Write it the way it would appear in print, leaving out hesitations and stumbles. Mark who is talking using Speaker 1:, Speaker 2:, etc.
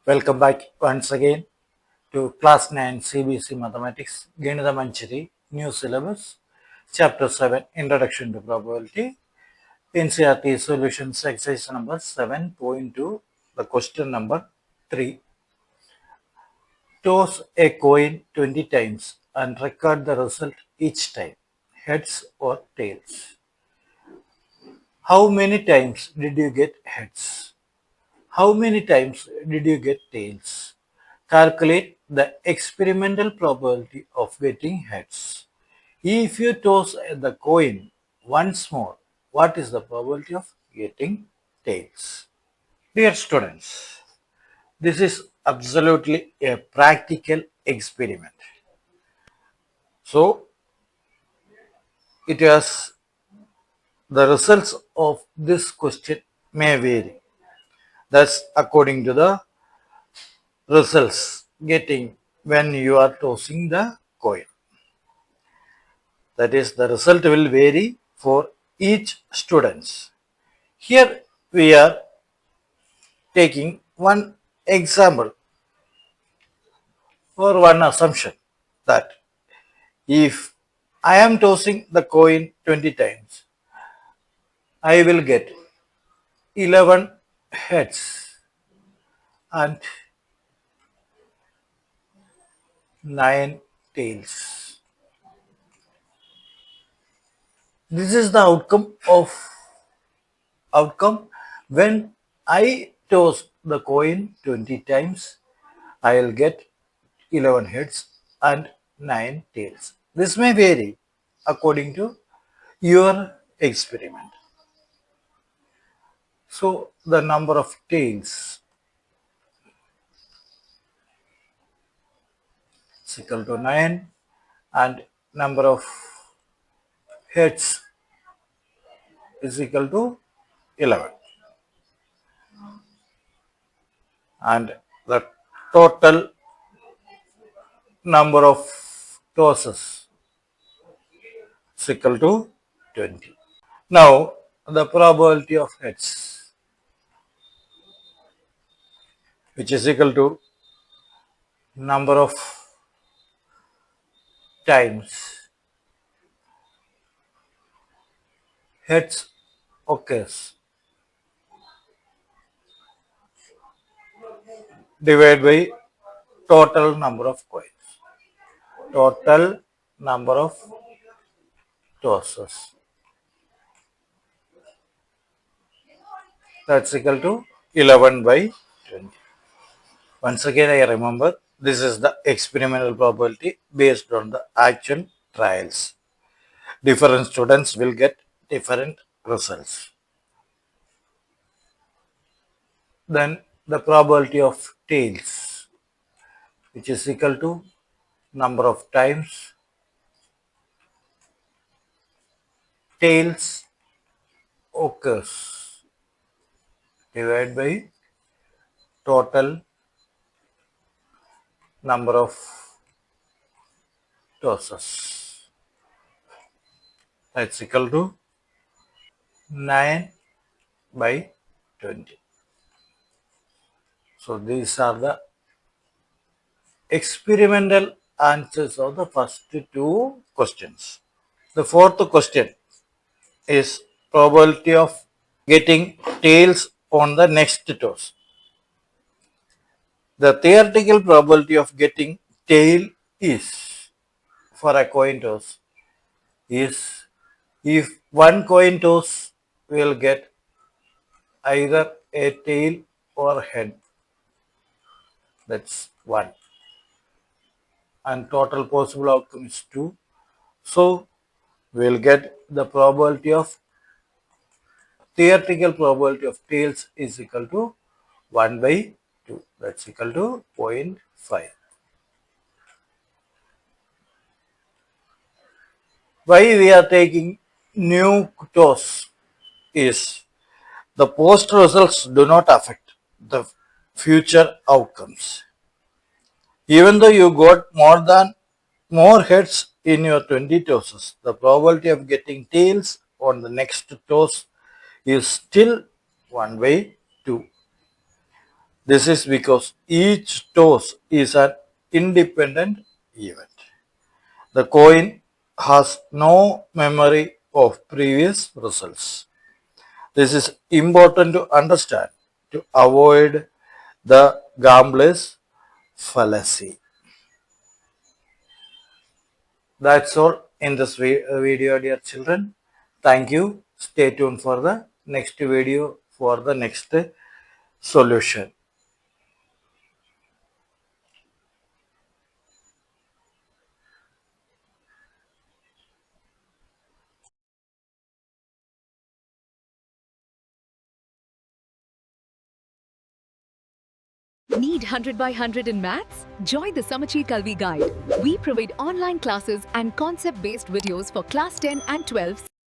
Speaker 1: Welcome back once again to Class 9 CBSE Mathematics, Ganitha Manjari, New Syllabus, Chapter 7, Introduction to Probability, NCERT Solutions, Exercise number 7.2, the question number 3. Toss a coin 20 times and record the result each time, heads or tails. How many times did you get heads? How many times did you get tails? Calculate the experimental probability of getting heads. If you toss the coin once more, what is the probability of getting tails? Dear students, this is absolutely a practical experiment. So, it has the results of this question may vary. That's according to the results getting when you are tossing the coin. That is, the result will vary for each students. Here we are taking one example or one assumption that if I am tossing the coin 20 times, I will get 11 heads and 9 tails. This is the outcome when I toss the coin 20 times, I will get 11 heads and 9 tails. This may vary according to your experiment. So the number of tails is equal to 9 and number of heads is equal to 11. And the total number of tosses is equal to 20. Now the probability of heads, which is equal to number of times heads occurs divided by total number of coins. Total number of tosses. That's equal to 11 by 20. Once again, I remember this is the experimental probability based on the actual trials. Different students will get different results. Then the probability of tails, which is equal to number of times tails occurs divided by total number of tosses. That's equal to 9 by 20. So these are the experimental answers of the first two questions. The fourth question is probability of getting tails on the next toss. The theoretical probability of getting tail is, for a coin toss, is if one coin toss will get either a tail or head. That's 1. And total possible outcome is 2. So we'll get the theoretical probability of tails is equal to 1 by 2. That's equal to 0.5. Why we are taking new toss is the post results do not affect the future outcomes. Even though you got more heads in your 20 tosses, the probability of getting tails on the next toss is still 1 by 2. This is because each toss is an independent event. The coin has no memory of previous results. This is important to understand to avoid the gambler's fallacy. That's all in this video, dear children. Thank you. Stay tuned for the next video for the next solution.
Speaker 2: Need 100 by 100 in maths? Join the Samacheer Kalvi guide. We provide online classes and concept-based videos for class 10 and 12.